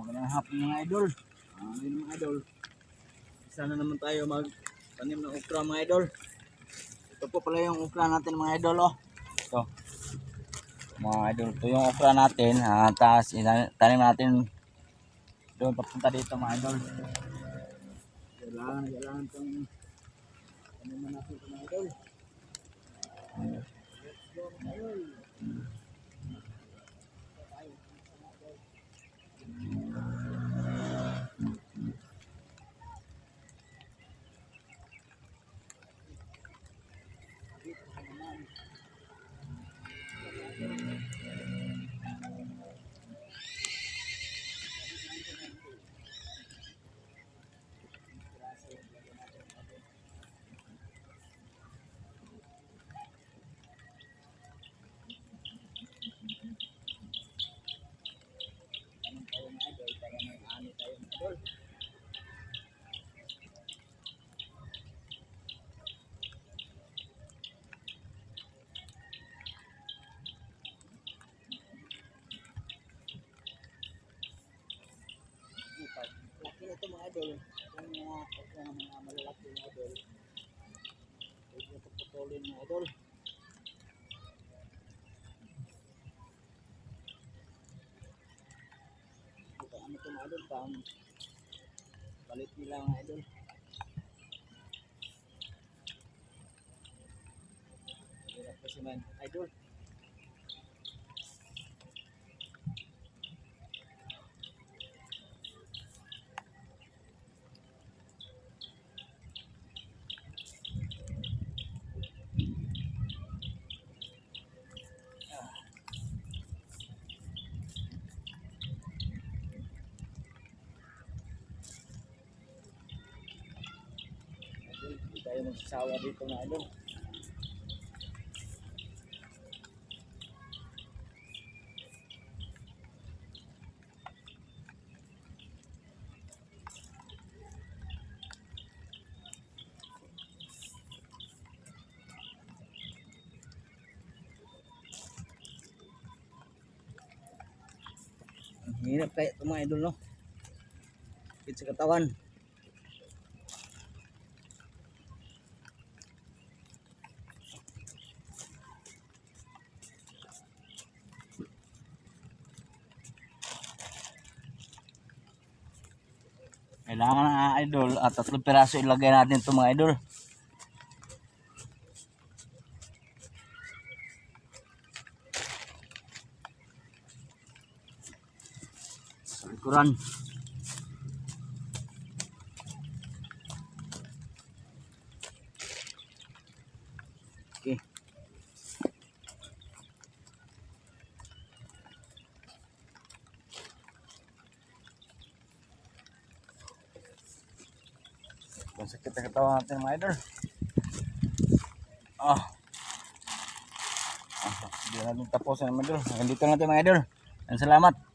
Magandang hapon mga idol. Ngayon mga idol, isa na naman tayo magtanim ng okra mga idol. Ito po pala yung okra natin mga idol. Oh. Ito mga idol, ito yung okra natin. Tapos tanim natin doon papunta dito mga idol. Kailangan itong tanim natin ito mga idol. Let's go mga idol. Laki ito mga idol. Yung mga malalaki mga idol. Huwag ito putulin mga idol. Ito ano ito mga idol. Balit nila mga idol. Hirap kasi man idol. Hindi tayo magsasawa dito mga idol. Ang hirap kaya ito mga idol, no? Sakit sa katawan. Kailangan ng idol at 3 piraso ilagay natin ito mga idol. Sa likuran. Okay. Sakit na katawan natin mga idol. Hindi natin tapusin mga idol. Hanggang dito natin mga idol. Salamat.